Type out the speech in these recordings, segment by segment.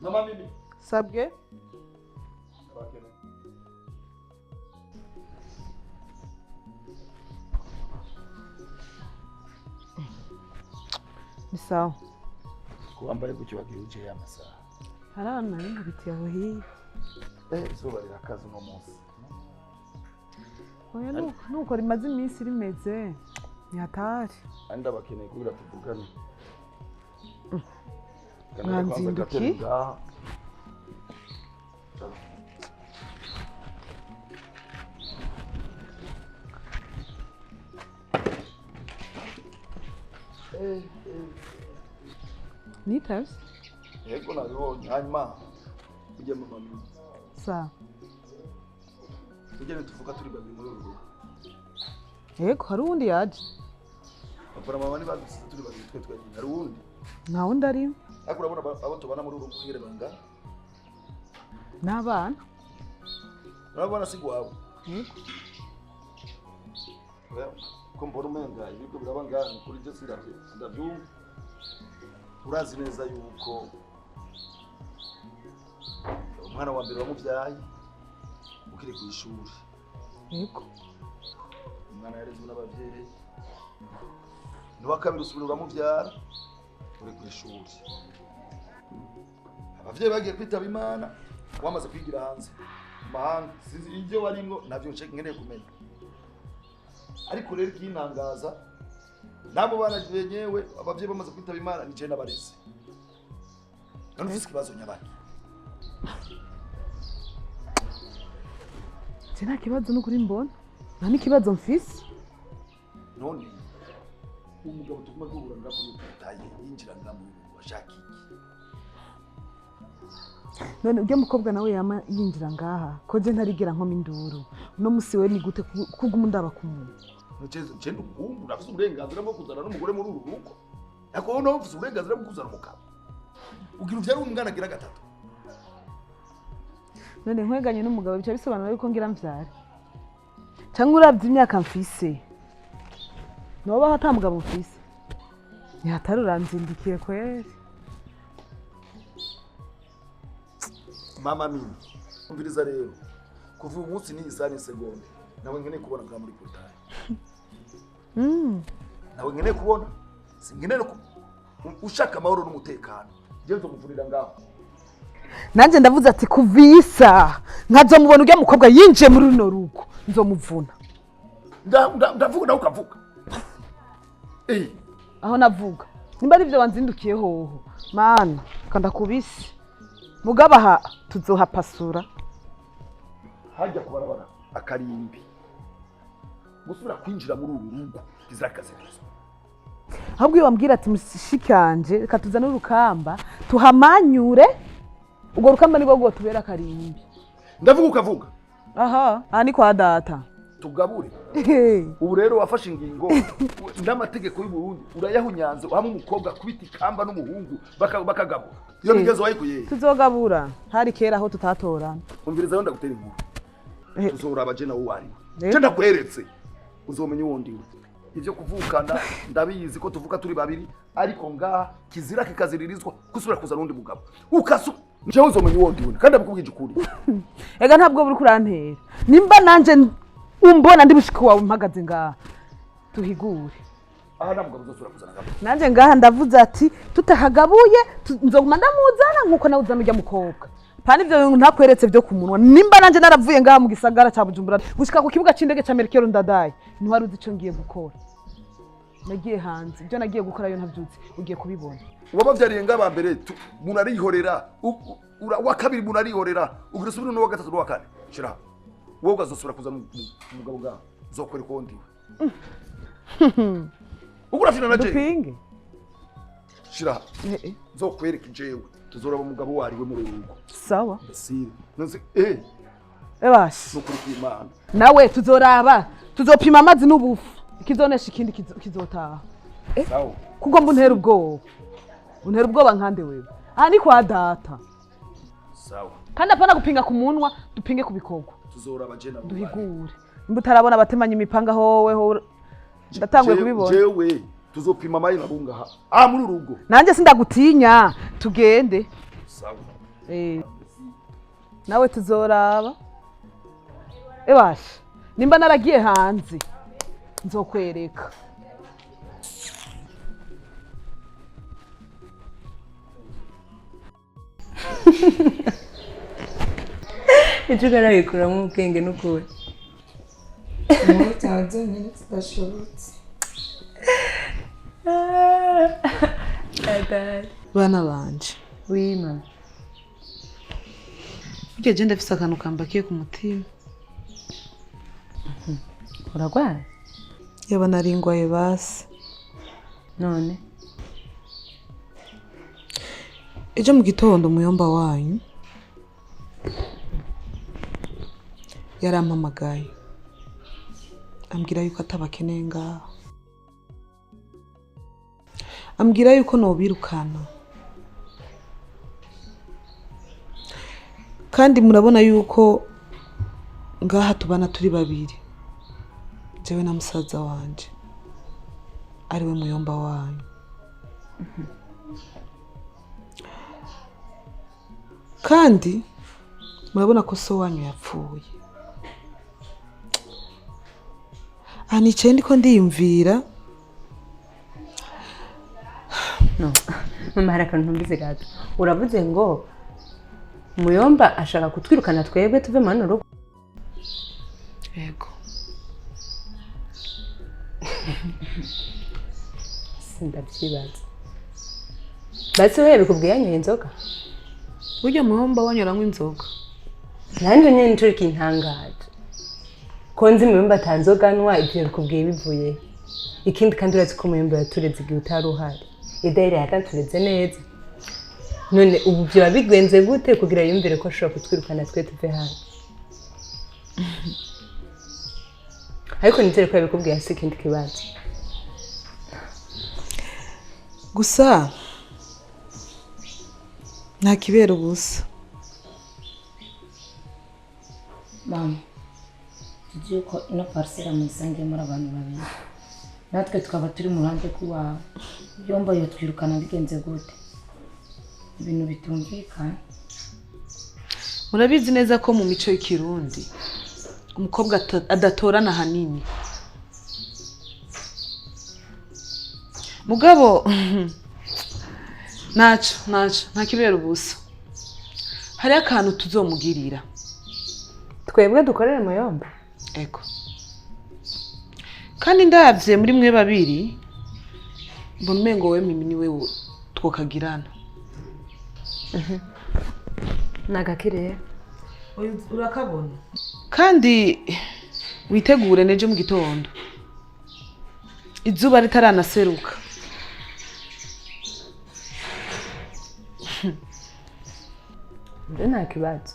Mama Mimi. Sabwe. Misawa. Kuambaye kukiwagira uje ya masaha. Harana ningubiti yaho hiye. Izuba rirakaza no munsi. Oya nuko rimaze iminsi rimeze. Ni hatari. Anda bakeneye kugira tuvugane. Mwanzinduki? Nitavye? Yego nabibonye hanyuma uje mama Mimi. Sa. Tujye tuvuga turi babiri muri urugo. Yego hari undi yaje. Bakora mama ni bazise turi babiri twe twagenda hari undi. Nta wundi ari. Ariko urabona abo tubana muri urugo ngire banga. N'abana. Urabona sigwabo. Yego. Ko mbona umenga ibiko birabangana kuri je siravye ndavyumva. Urazi neza yuko umwana wa mbere wamuvyaye ukiri ku ishuri. Yego. Umwana yarezwe n'abavyeyi. N'uwa kabiri usubira uramuvyara uri ku ishuri. Abavyeyi bagiye kwitaba Imana wamaze kwigira hanze. Mahanga sinzi ibyo warimwo navyo nkeneye kumenya. Ariko rero kinangaza nabo bana benyewe abavyeyi bamaze kwitaba Imana nije nabareze. None ufise kibazo nyabaki? Nta kibazo n'ukuri mbona. Nta n'ikibazo mfise. None umugabo tuguma duhura ngako taye yinjira ngamu washaki. None ujye mukobwa nawe yama yinjira ngaha ko je ntarigira nko minduru. Uno musi we ni gute kuguma ndaba kumuntu. Nocezo cendo ngumbu nafise uburenganzira bwo kuzana n'umugore muri uru rugo. Yako wowe ufise uburenganzira bwo kuzana umugabo. Ugira uvyari umwana agira gatatu. None nkweganye n'umugabo bica bisobanura yuko ngira mvyare. Cyangwa uravye imyaka mfise. Noba hata mugabo mfise. Ni hatari uranzindikiye kweri. Mama Mimi. Umviriza rero. Kuva umunsi ni isani segonde. Nawe nkeneye kubona bwa muri portail. Nawe nkeneye kubona. Sinkeneye ushaka amahoro n'umutekano. Je nzomuvurira ngaho. Nanje ndavuze ati kuvisa nkazomubona ujya mukobwa yinjiye muri runo rugo nzomuvuna. Ndavuga nawe ukavuga. Aho navuga. Nimba ari byo wanzindukiye hoho. Mana kanda kubisi. Mugabaha tuzohapasura. Hajya kubarabara akarimbi. Gusubira kwinjira muri uru rugo bizakaze neza. Ahubwo iyo wambwira ati mushikanje katuzana urukamba tuhamanyure ugo rukamba nibwo gwo tubera karimbi. Ndavuga ukavuga. Aha, ani kwa data. Tugabure. Ubu rero wafashe ingingo n'amategeko y'u Burundi urayahunyanze hamwe umukobwa kubita ikamba n'umuhungu bakagabura. Iyo migezo wayikuye. Tuzogabura. Hari kera aho tutatorana. Umviriza yo ndagutera inkuru. Tuzora abaje na uwari. Je ndakweretse. Uzomenya uwondiwe. Ivyo kuvukana ndabizi ko tuvuka turi babiri ariko ngaha kizira kikaziririzwa kusubira kuzana undi mugabo. Ukasu nje uzomenya uwondiwe kandi abikubwije ukuri. Ega ntabwo buri kurantera. Nimba nanje umbona ndi bushika wawe mpagaze ngaha. Tuhigure. Aha ntabwo uzosubira kuzana ngabo. Nanje ngaha ndavuze ati tutahagabuye nzoguma ndamuzana nkuko nawuzana ujya mukobwa. Pani ivyo ntakweretse byo kumunwa. Nimba nanje naravuye ngaha mu gisagara ca Bujumbura gushika ku kibuga c'indege ca Merkero ndadaye. Ntwari uzi ico ngiye gukora. Nagiye hanze. Ibyo nagiye gukora yo ntavyutse ugiye kubibona. Wabavyariye ngaba mbere munarihorera. Wa kabiri munarihorera. Ugira subira no wa gatatu no wa kane. Shira. Wowe ugazosubira kuzana umugabo ngaha. Zokora ko ndiwe. Ugura fina naje. Dupinge. Shira. Zokwereka jewe. Tuzoraba umugabo wariwe muri urugo. Sawa. Basire. Nonse Ebashi. Nukuri kw'Imana. Nawe tuzoraba. Tuzopima amazi n'ubufu. Ikizonesha ikindi kizotaha. Sawa. Kuko mbuntera ubwoba. Untera ubwoba nkande wewe. Aha ni kwa data. Sawa. Kandi apana gupinga ku munwa, dupinge ku bikorwa. Tuzoraba je na duhigure. Nimba utarabona abatemanya imipanga howe ho ndatanguye kubibona. Jewe tuzopima amayi nabunga muri urugo. Nanje sindagutinya tugende. Sawa. nawe tuzoraba ebasha nimba naragiye hanze nzokwereka Ijugana bikuramo ubwenge n'ukuri Muri Tanzania tudashobotse bana banje wima burya je ndafise akantu kambakiye ku mutima uragwaye yaba naringwaye basi none ejo mu gitondo umuyomba wanyu yarampamagaye ambwira yuko atabakeneye ngaho ambwira yuko nobirukana kandi murabona yuko ngaha tubana turi babiri jewe na musaza wanje ariwe muyomba wanyu kandi murabona ko so wanyu yapfuye anicaye ndiko ndiyumvira no mama hari akantu ntumbize gato uravuze ngo muyomba ashaka kutwirukana twebwe tuve mu rugo yego sindabyibaza basi wewe bikubwiye yanyoye inzoga burya muyomba wanyu aranywa inzoga nanjye nyine nicyo kintangaje ko nzi muyomba atanzoga anywa ibyo bikubwiye bivuye ikindi kandi urazi ko muyomba yatureze igihe utari uhari idahire yatatureze neza none ubu byaba bigenze gute kugira yumvire ko ashobora kutwirukana twe tuve hano ariko nizere ko yabikubwiye hasi ikindi kibazo gusa nta kibera ubusa mama tuzi yuko ino parisera muyisangiye muri abantu babiri natwe tukaba turi mu ruhande rw'iwawe yomba yotwirukana bigenze gute ibintu bitumvikana murabizi neza ko mu mico y'ikirundi umukobwa adatorana hanini mugabo naco nta kibera ubusa hari akantu tuzomugirira twebwe dukorere muyomba ego kandi ndavye muri mwe babiri mbona umengo we mimi niwe twokagirana nagakire urakabona kandi witegure neje mu gitondo izuba ritaranaseruka nta kibazo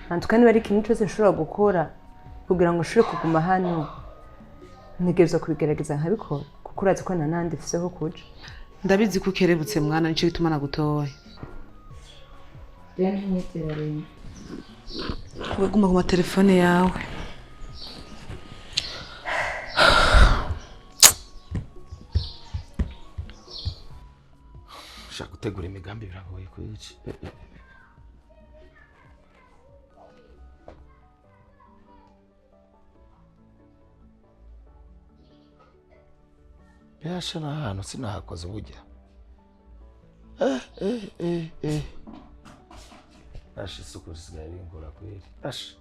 nantuka niba ari ikintu cyose nshobora gukora kugira ngo ushobore kuguma hano ntegereza kubigerageza nkabikora kuko urazi ko nta nandi mfiseho kuja ndabizi ko ukerebutse mwana nicyo bituma nagutoye rero ntinyiterereye wowe guma ku matelefone yawe ushaka gutegura imigambi biragoye kuyica yasha n'ahantu sinahakoze burya asha isuku risigaye ringora kweli asha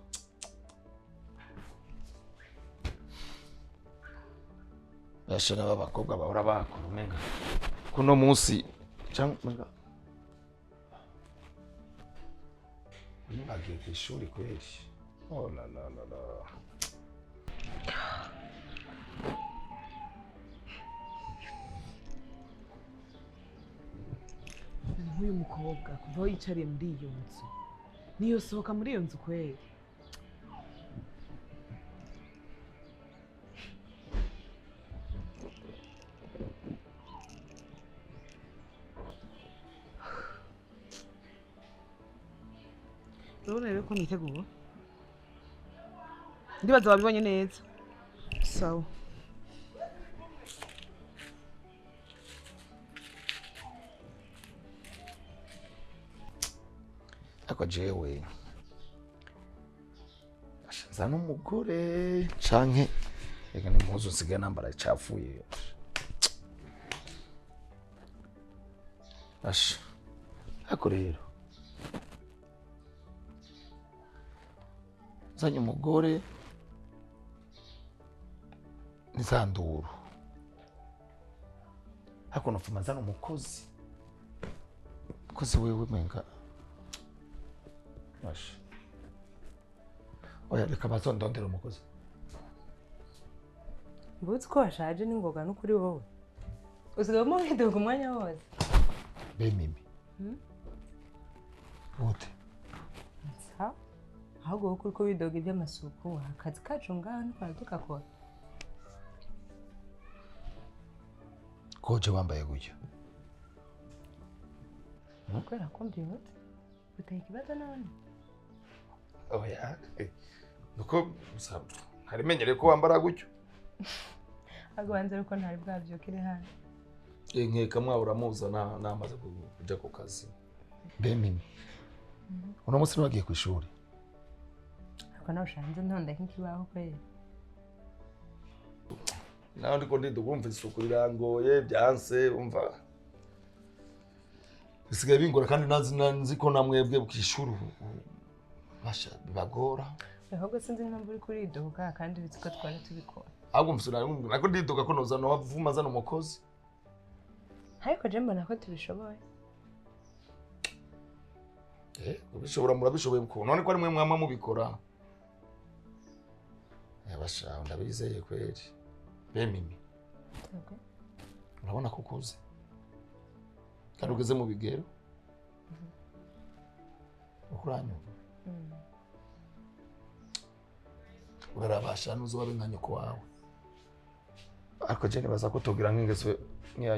yasha n'aba bakobwa bahora bakora umenga kuno munsi cyangwa bagiye ku ishuri kweli oh la la la la nk'uyu mukobwa kuva aho yicariye muri iyo nzu niyo sohoka muri iyo nzu kweli urabona rero ko niteguwe ndibaza wabibonye neza sawa ako jewe ashaza n'umugore canke reka nimpuzu nsigaye nambara icafuye asha ako rero zanye umugore nizanduru ako nofuma zana umukozi wewe menga asha oya reka bazondondera umukozi Mbutse ko washaje n'ingoga no kuri wowe usigamo nkidoga umwanya wose be mimi Ute sa ahubwo kuri ko bidoga iby'amasuku akazi kacu ngaho niko tukakora koje wambaye gutyo kubera ko mbyibutse uteye ikibazo none oya nuko harimenyereye ko wambara gutyo agwanze uko ntari bwabyukire hano nkeka mwabura muzana namaze kujya ku kazi bemini uno munsi wagiye ku ishuri ariko nawe ushanze ntonda nk'ikibaho kweli naho ndiko ndumva isuku rirangoye byanse umva bisigaye bingora kandi nzi ko namwebwe ku ishuri basha bibagora ahubwo sinzi impamvu uri kuridoga kandi bitse ko twari tubikora ahubwo mfite nako ndidoga ko nozana wavuma zana umukozi ariko je mbona ko tubishoboye ubishobora murabishoboye uko none ko ari mwe mwama mubikora basha ndabizeye kweli bemimi urabona ko ukuze kandi ugeze mu bigero ukuranyumva urarabasha nuzo wabe nka nyoko wawe ariko je nibaza ko togira nk'ingeso nk'iya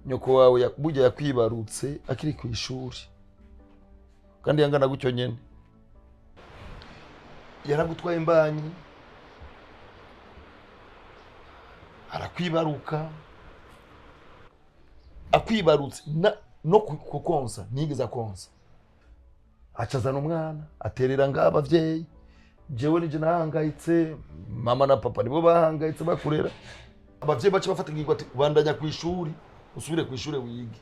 nyoko wawe burya yakwibarutse akiri ku ishuri kandi yangana gutyo nyene yaragutwaye imbanyi arakwibaruka akwibarutse no kukonsa nigeza konsa acazana umwana aterera ng'abavyeyi jewe nije nahangayitse mama na papa nibo bahangayitse bakurera abavyeyi bace bafata ngirwa ati bandanya ku ishuri usubire ku ishuri wige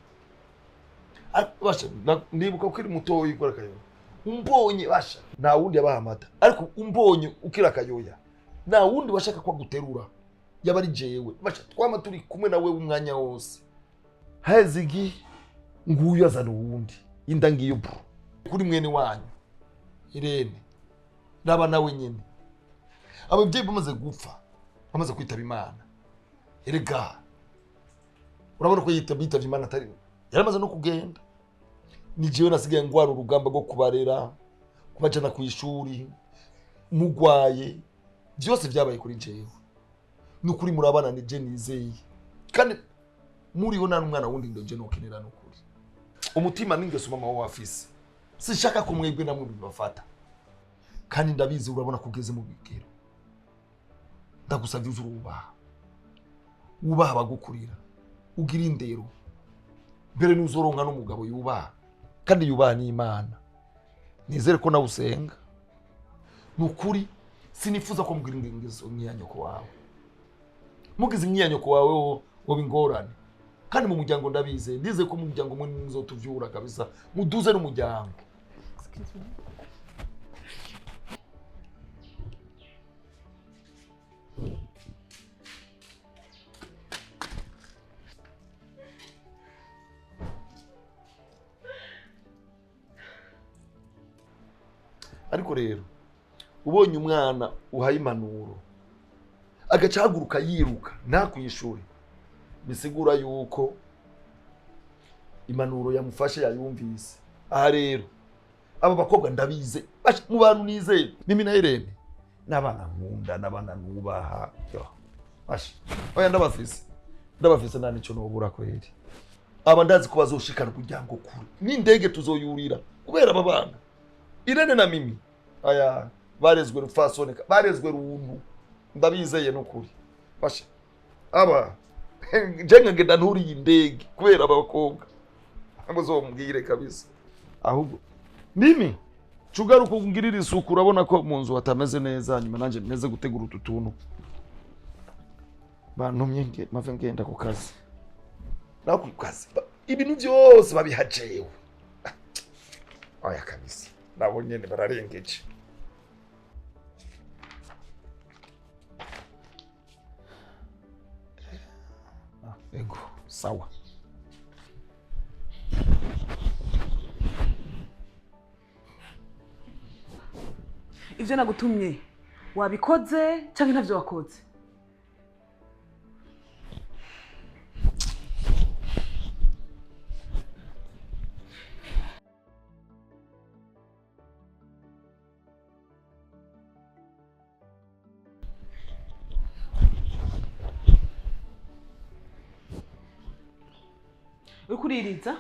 basha ndibuka ukiri mutoyi gora kayo umbonye basha nta wundi yabaha amata ariko umbonye ukira kayoya nta wundi washaka kwa guterura yabari jewe basha twama turi kumwe nawe umwanya wose hazigi nguyu azana uwundi inda ngiyo kuri mwene wanyu Irene naba nawe nyene abavyeyi bamaze gupfa bamaze kwitaba Imana erega urabona ko yitaba Imana atari yaramaze no kugenda ni jewe nasigaye ngwara urugamba rwo kubarera kubajana ku ishuri mugwaye byose byabaye kuri jewe nukuri murabana ni je nizeye kandi muriho nta n'umwana wundi ndoje nokenera nukuri umutima ningeso mama wa afise sishaka ko mwebwe namwe bibafata kandi ndabizi urabona kugeze mu bigero ndagusavye uzurubaha bagukurira ugira indero mbere nuzoronka n'umugabo yubaha kandi yubaha n'Imana nizere ko nawe usenga nukuri sinifuza ko mugira ingeso nk'iyanyoko wawe mugize nk'iyanyoko wawe wo bingorane kandi mu muryango ndabize ndize ko mu muryango mwe muzotuvyura kabisa muduze n'umuryango ariko rero ubonye umwana uhaye impanuro agacaguruka yiruka nta kwishuri bisigura yuko impanuro yamufashe yayumvise aha rero aba bakobwa ndabize mu bantu nizeye mimi na Irene n'abana nkunda n'abana nubaha oya ndabafise nta nico nobura kweri aba ndazi ko bazoshikana kugira ngo kure n'indege tuzoyurira kubera aba bana Irene na Mimi aya barezwe rufasoneka barezwe runtu ndabizeye nukuri basha aba jenga ngenda nturi indege kubera abakobwa amuzombwire kabisa ahubwo Mimi cugaruka ungirira isuku urabona ko mu nzu hatameze neza nyuma nanje neze gutegura ututuntu. Bantumye mave ngenda ku kazi. Naku kazi. Ibintu byose babihajewe. Oya kabisa. Nabo nyene bararengeje. Ego, sawa. Ivyo nagutumye wabikoze canke ntavyo wakoze? Ukuririza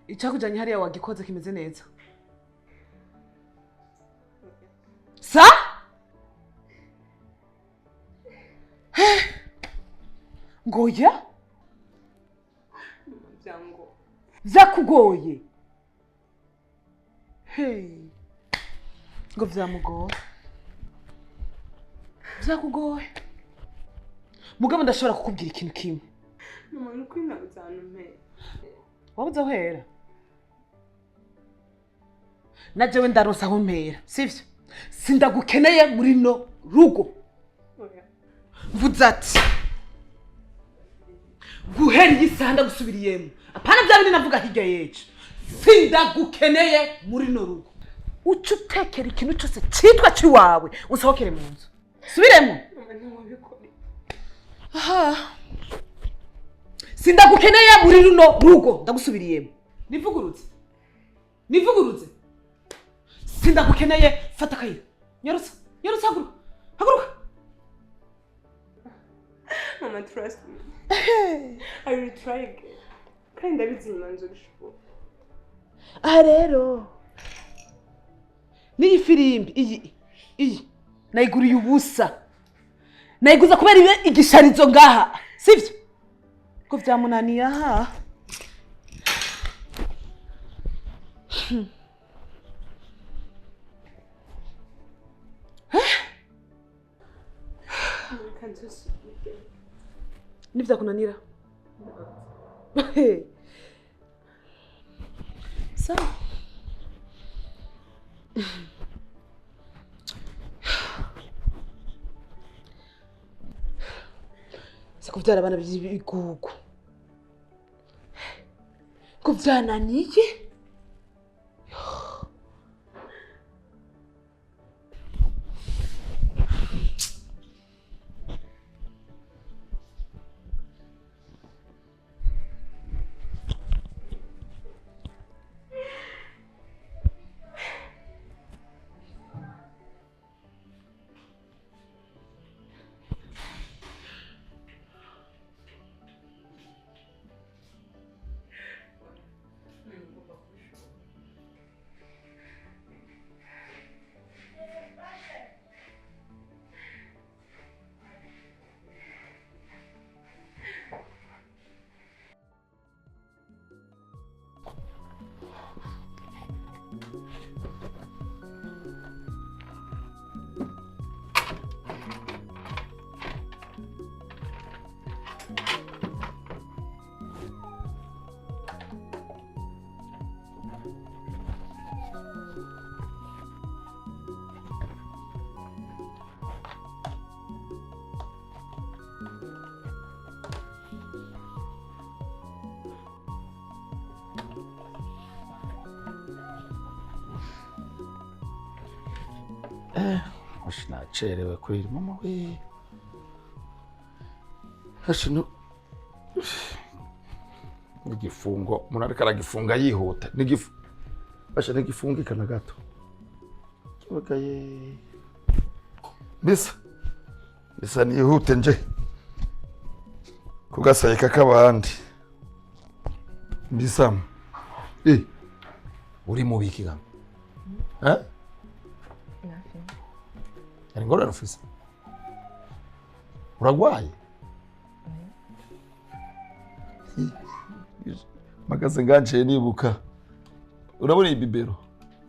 icakujanye hariya wagikoze kimeze neza. Sa? Ngoya? Byango. Vyakugoye? Hey. Ngo vyamugoye. Vyakugoye. Mugabo ndashobora kukubwira ikintu kimwe. Mama kwina uzanumpe. Wabuze aho hera? Najewe ndaronsa aho mpera, sivyo? Sindagukeneye muri no rugo. Mvuze ati guhera igisaha ndagusubiriyemo. Apana bya bindi navuga hirya yeje. Sindagukeneye muri no rugo. Uca utekera ikintu cyose cyitwa ciwawe usohokere mu nzu. Subiremo. Aha. Sindagukeneye muri runo rugo ndagusubiriyemo. Nivugurutse. Nivugurutse. Sindagukeneye fata kayira. Nyorotsa. Nyorotsa haguruka. Haguruka. Mama, trust me. I will try again. Kandi ndabizi nyanzo bishoboka. Aha rero. Ni firimbi iyi nayiguriye ubusa. Nayiguza kubera ibe igisharizo ngaha. Sivyo? Ko vyamunaniye aha. Nivyakunanira? Sawa. Sikuvyara abana b'ibigugu. Ko vyananiye? Nacerewe kweli mama we. Hashino nigifungo umuntu ariko aragifunga yihuta basha nigifungikana gato kibagaye bisa nihute nje kugasayika kabandi bisa uri mu biki gam Ngora rufisa. Uragwaye? Magaze nganje nibuka. urabona iyi bibero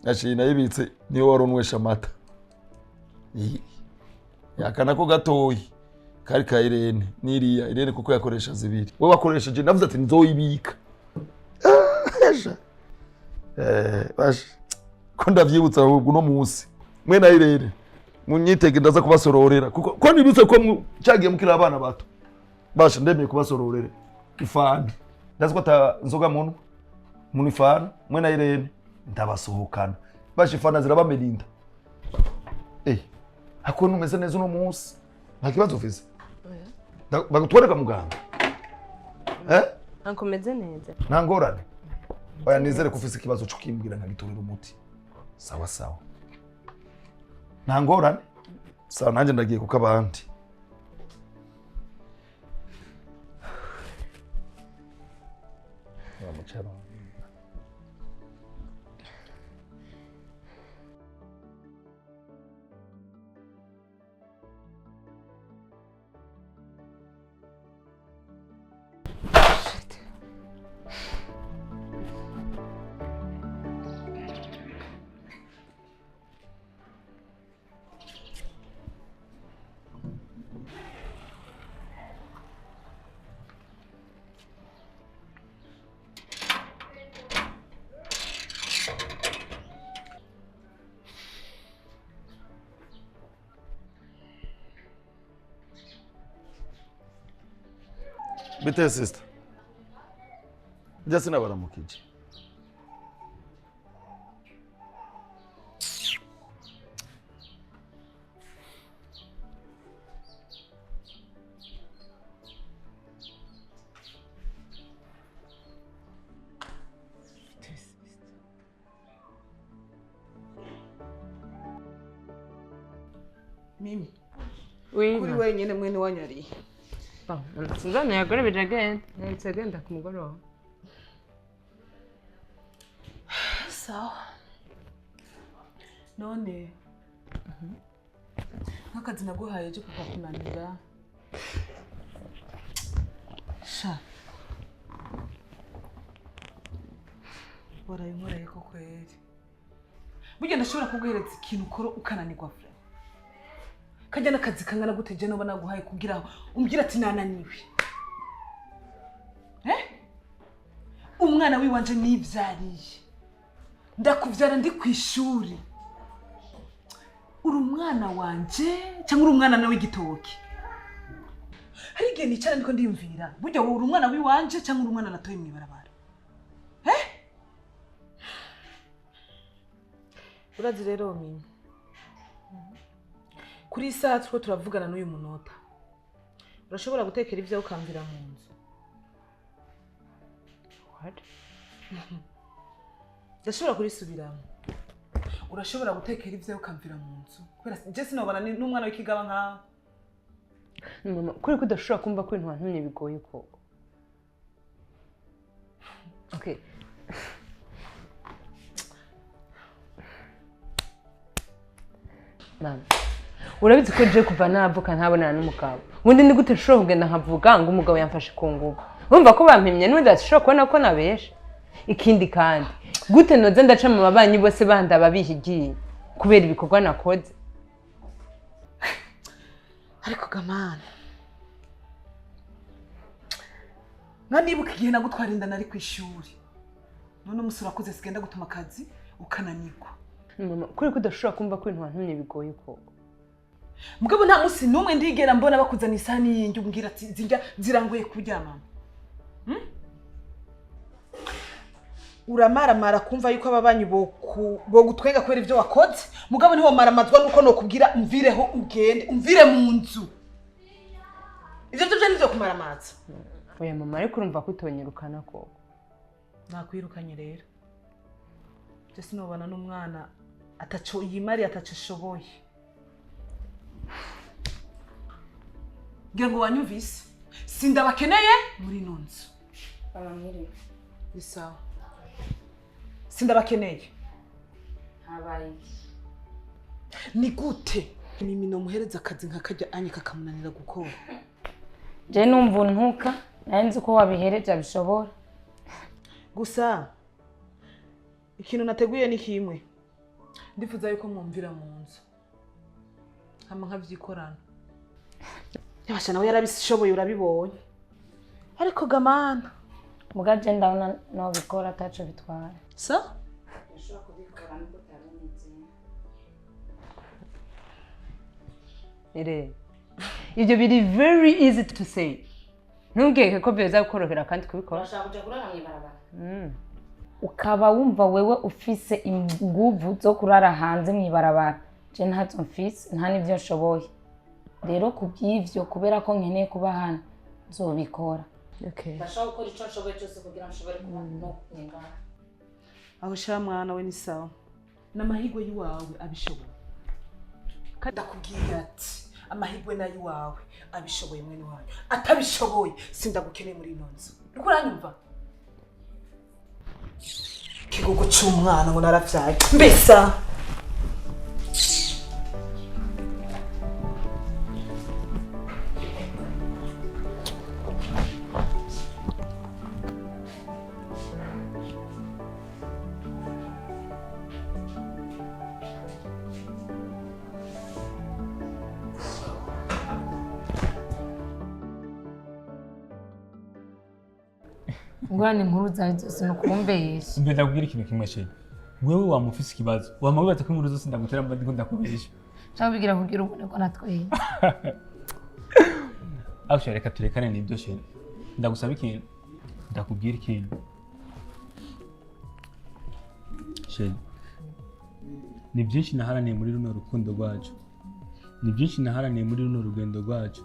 yaciye nayibitse niyo wari unwesha amata yakana ko gatoyi kari ka Irene n'iriya Irene kuko yakoresha zibiri wowe wakoresheje navuze ati nzoyibika baje ko ndavyibutsa ahubwo no munsi mwe na Irene munyitege ndaza kubasororera kuko nibutse ko cyagiye mukira abana bato basha ndemeye kubasororera ifana ndazi ko ata nzoga muntu ifana mwe na Irene ndabasohokana basha ifana zirabameninda hako numeze neza no munsi nta kibazo ufise bagutwereka muganga Nakomeze neza nta ngorane oya nizere ko ufise ikibazo cyo kimbwira nkagitorera umuti sawa sawa nta ngorane sawa nanjye ndagiye kuko abandi Bite sister. Jasina baramukije. Mimi. Oui. Kuri wenyine mwene wanyariye. Sinzana yagore bijagenda nahise agenda ku mugoroba sawa none nk'akazi naguhaye cyo kukakunanira sha barayinkoreye ko kweri burya ndashobora kuguhereza ikintu ukora ukananirwa vre kajya n'akazi kangana gute je noba naguhaye kugira umbwira ati nananiwe umwana wiwanje nivyariye ndakuvyara ndi kwishuri uri umwana wanje cyangwa uri umwana nawe igitoki hari igihe nicara ndiko ndiyumvira burya wowe uri umwana wiwanje cyangwa uri umwana natoye mwibarabara urazi rero mimi kuri saa two turavugana n'uyu munota urashobora gutekera ivyo ukambira mu nzu what ndashobora kurisubiramo urashobora gutekera ivyo ukambira mu nzu kubera je sinobana n'umwana w'ikigaba nkawe mama kuri ko udashobora kumva ko ibintu wantumye bigoye ko okay mama urabizi ko je kuva navuka ntabonana n'umugabo ubundi ni gute nshobora kugenda nkavuga ngo umugabo yamfashe ku nguvu urumva ko bampimye n'ubundi ashobora kubona ko nabesha ikindi kandi gute noze ndaca mu babanyi bose bandaba bihigiye kubera ibikorwa nakoze ariko gamana nibuka igihe nagutwara inda nari ku ishuri none umusore wakoze sigenda gutuma akazi ukananirwa mama kuri ko udashobora kumva ko ibintu wantumye bigoye ko mugabo nta musi numwe ndigera mbona bakuzana isani yinjye umbwira ati zinjya zirangoye kuryama uramaramara kumva yuko ababanyi bo gutwenga kubera ivyo wakoze mugabo niho maramazwa nuko nokubwira umvireho ugende umvire mu nzu ivyo byo nivyo kumaramaza oya mama ariko urumva ko utonyirukana ko nakwirukanye rero je sinobana n'umwana ataco yimari ataco shoboye ngira ngo wanyumvise sindabakeneye muri nonzo abamire bisawa sindabakeneye habaye ni gute ni mino muhereza akazi nkakajya anyika kamunanira gukora je numva ntuka nanzi ko wabihereje bishobora gusa ikintu nateguye ni kimwe ndifuza yuko mwumvira mu nzu hama nkavyikorana yabasha nawe yarabishoboye urabibonye ariko gamana mugaje ndabona no bikora ataco bitwara so ushobora kubikora niko tarumeze ibyo biri very easy to say ntugeke ko byoza gukorohera kandi kubikora urashaka kuja kurara mwibarabara ukaba wumva wewe ufise inguvu zo kurara hanze mwibarabara je ntazo mfise nta nivyo nshoboye rero kubyivyo kubera ko nkeneye kuba hano nzobikora ndashaka gukora ico nshoboye cyose kugira nshobore kuba no nyengana aho sha mwana we ni sawa n'amahigwe yiwawe abishoboye kadakubwira ati amahigwe nayo iwawe abishoboye mwene wanyu atabishoboye sindagukeneye muri ino nzu uriko uranyumva kigogo c'umwana ngo naravyaye mbesa ngwane inkuru zawe zose nukumbesha mbe ndakubwira ikintu kimwe cye wewe wamufise ikibazo wamabibaza ko inkuru zose ndagutera mba ndiko ndakubesha cyangwa bigira kugira ubone ko natwe actually reka turekane n'ibyo cye ndagusaba ikintu ndakubwira ikintu cye ni byinshi naharaniye muri runo rukundo rwacu ni byinshi naharaniye muri runo rugendo rwacu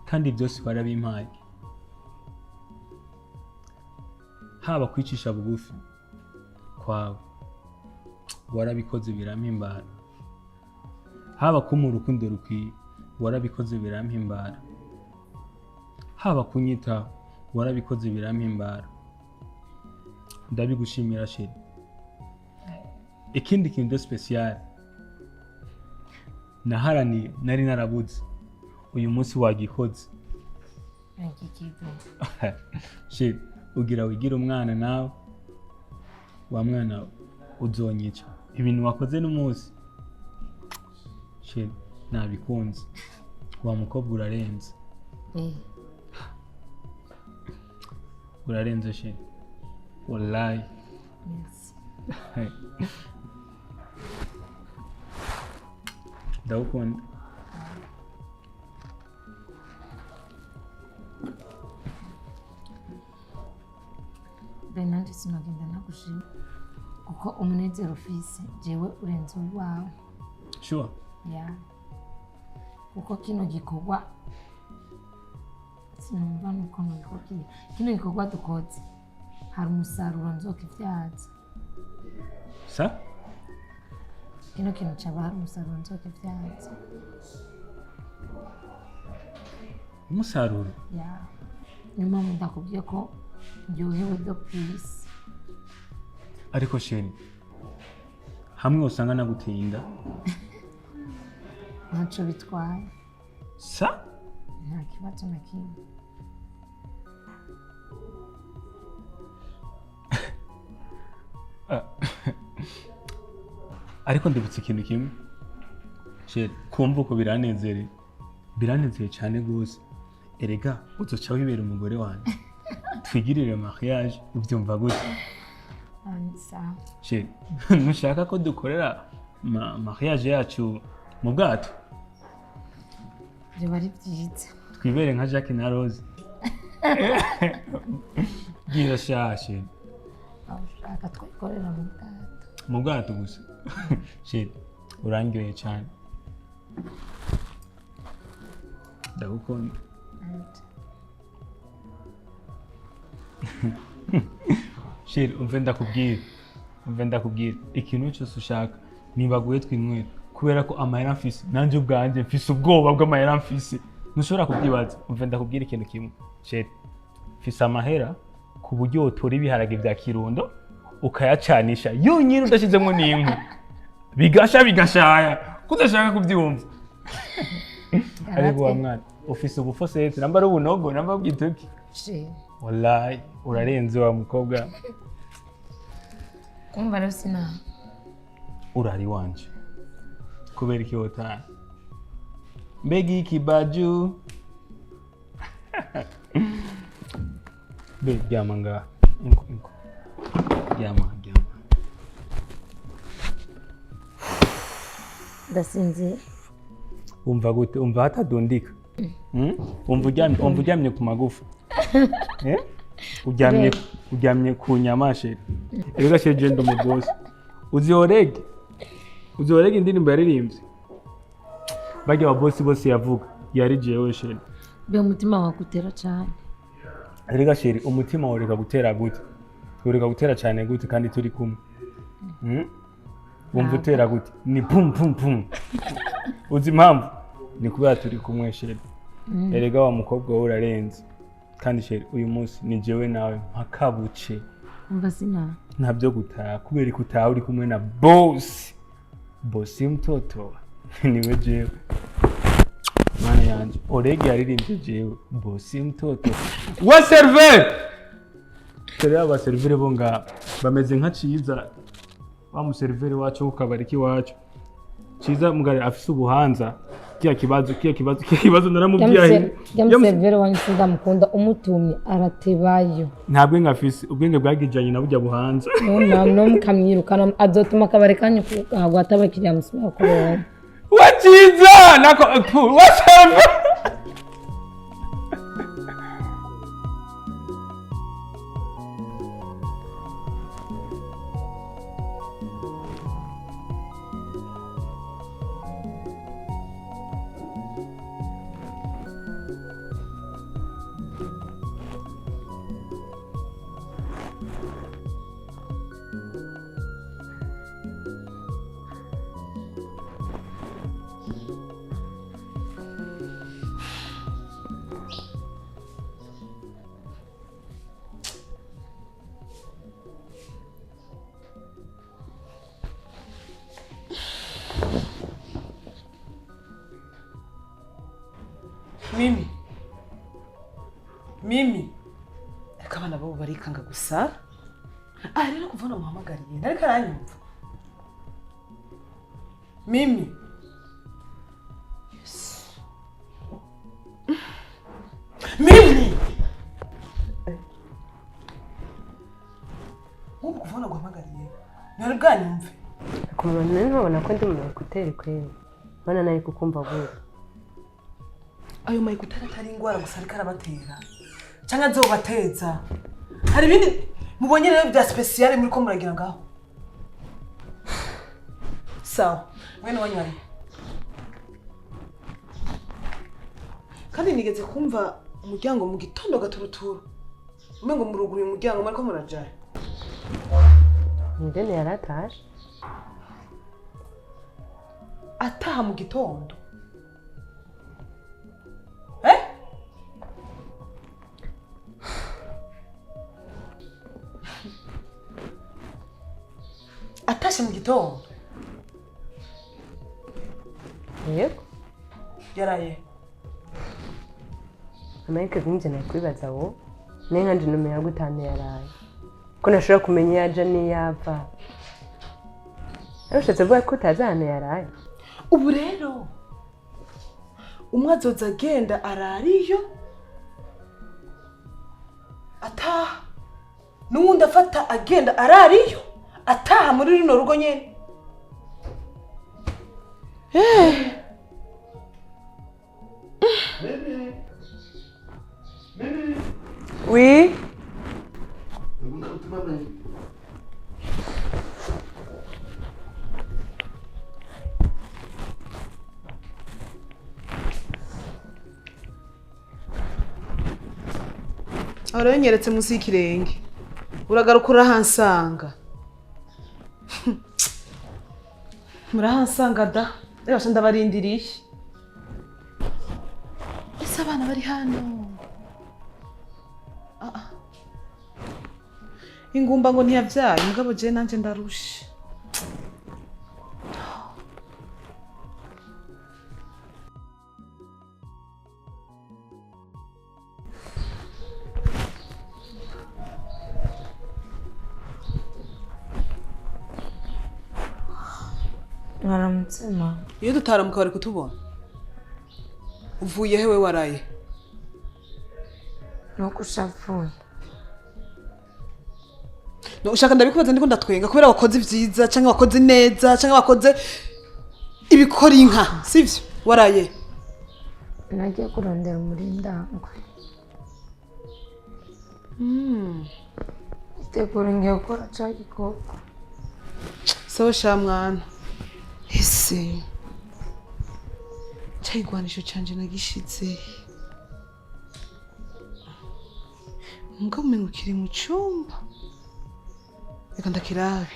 kandi byose warabimpaye haba kwicisha bugufi kwawe warabikoze birampimbara haba kuma urukundo rukwiye warabikoze birampimbara haba kunyitaho warabikoze birampimbara ndabigushimira sheri ikindi kintu special naharaniye nari narabuze uyu munsi wagikoze sheri ugira wigira umwana nawe wa mwana uzonyica ibintu wakoze n'umunsi sheri nabikunze wa mukobwa urarenze urarenze sheri wallahi ndagukunda Benandi sinagenda nagushima kuko umunezero ufise jewe urenze uwawe sure kuko kino gikorwa sinumva nuko nubikubwiye kino gikorwa dukoze hari umusaruro nzokivyaza sa kino kintu caba hari umusaruro nzokivyaza umusaruro niyo mpamvu ndakubwiye ko ndyohewe byo kwisi ariko sheri hamwe usanga naguteye inda ntaco bitwaye sa nta kibazo na kimwe ariko ndibutse ikintu kimwe sheri kumva uko biranezereye cyane gose erega uzoca wibera umugore wanjye twigirire mariage ubyumva gute sheri nushaka ko dukorera mariage yacu mu bwato byo ari byiza twibere nka Jacques na Rose bwira shashe ushaka twikorera mu bwato gusa sheri urangyoye cyane ndagukunda sheri umve ndakubwira ikintu cyose ushaka nibaguye twinywera kubera ko amahera mfise nanje ubwanje mfise ubwoba bw'amahera mfise ntushobora kubyibaza umve ndakubwira ikintu kimwe sheri mfise amahera ku buryo utora ibiharage bya Kirundo ukayacanisha yonyine udashizemo n'inkwi bigasha bigashaya kudashaka kubyumva ariko wa mwana ufise ubufosete namba ari ubunogo namba bwituki wallahi urarenze wa mukobwa umva rero sina urari wanje kubera iki wotana mbega iki baju be ryama ngaha inko ryama ndasinze umva gute umva hatadundika umva uryamye ku magufa uryamye ku nyamashe rega sheje ndo mu boss uziorege indirimbo yaririmbye bajya wa boss bose yavuga yari jewe sheri be umutima wakutera cyane rega sheri umutima woreka gutera gute ureka gutera cyane gute kandi turi kumwe wumva utera gute ni pum pum pum uzi impamvu ni kubera turi kumwe sheri erega wa mukobwa wowe urarenze kandi sheri uyu munsi ni jewe nawe mpakabuce umva sina ntabyo gutaha kubera ko utaha uri kumwe na boss mtoto niwe jewe mana yanje orege yaririmbye jewe boss mtoto wa server tere aba server bo nga bameze nka ciza wa muserveri wacu ukabari ki wacu ciza mugari afise ubuhanza kiya kibazo naramubyaye yamuserveri wanyu sinda mukunda umutumye aratebayo ntabwo ngafise ubwenge bwagijanye na bujya buhanza no mukamwirukana azotuma akabari kanyu kugahagwa abakiriya musubira kuronka waciza nako waseva Mimi reka abana babo barikanga gusa rero kuva namuhamagariye ndariko aranyumva Mimi yes. Mimi ubu kuva naguhamagariye nari bwanyumve kumubona ntabona ko ndi mu kuteri kweli bana nayi kukumva vuba ayo mayikutera atari ingwara gusa ariko arabatera cyangwa nzobateza hari ibindi mubonye rero bya special muri ko muragira ngaho sawa mwene wanyari kandi nigeze kumva umuryango mu gitondo gaturuturu umengo muruguruye umuryango mariko murajaye ndene yarataje ataha mu gitondo atashe mu gitondo yego yaraye Amerika gunje na kwibaza wo nenga ndi numero gutane yaraye ko nashobora kumenya yaje ni yava arushatse vuga ko utazana yaraye ubu rero umwe azoza agenda arariyo ataha n'uwundi afata agenda arariyo ataha muri rino rugo nyene oui aranyeretse musi y'ikirenge uragaruka urahansanga murahansanga da reba sha ndabarindiriye ese abana bari hano ingumba ngo ntiyabyaye mugabo je nanje ndarushe mwaramutse mama. Iyo dutaramuka bari kutubona. Uvuye hewe waraye? Nuko ushavuye. No ushaka ndabikubaza ndiko ndatwenga kubera wakoze ivyiza canke wakoze neza canke wakoze ibikora inka, sivyo? Waraye? Nagiye kurondera umurindangwe. Itegura ngiye gukora ca gikoko. Sawa sha mwana. Ese cyayigwanisho canje nagishize. Ngo umengo kiri mu cyumba. Reka ndakirabe.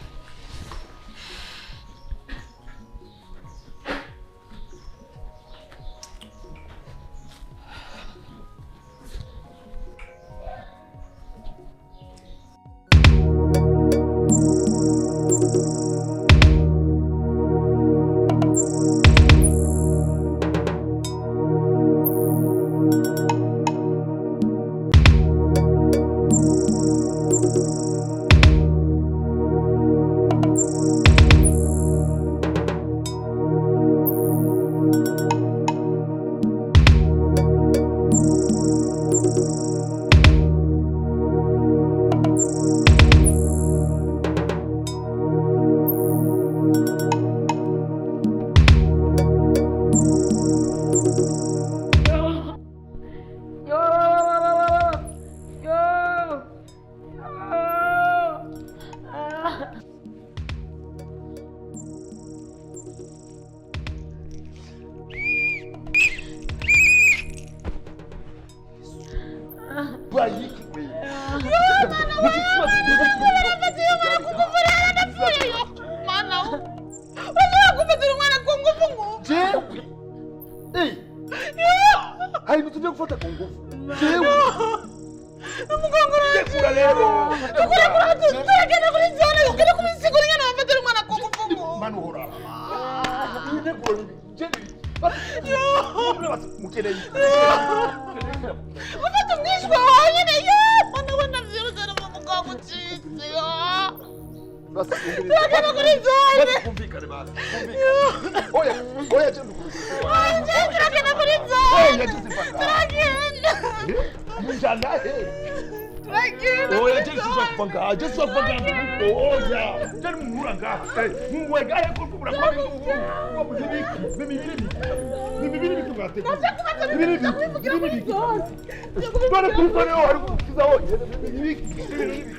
Hai mtu gufata ku nguvu. Jewe. Ndekura lero. Ndekura tugenda kuri zone ukiri kubisigura nyana wamfatira umwana ku nguvu. Manu hora. Ndekura jewe. Yo. Mukereye. Ufata mwishwa wanyene yo. Mwana wana zero zero mu mugongo cyize yo. Ndekura kuri zone. Kumvikane basi. Oya, oya cyo ndukuru. Ndekura kuri zone. Oya tuzipanga. Mujana he. Oya Jesu wakupanga, Jesu wakupanga. Oya, jani muranga. Mungu wegaye kulukubura kwa bingu. Kwa buzibiki, mimibiri bikugate. Mimibiri. Bana kulukore o ari kukiza o. Mimibiri.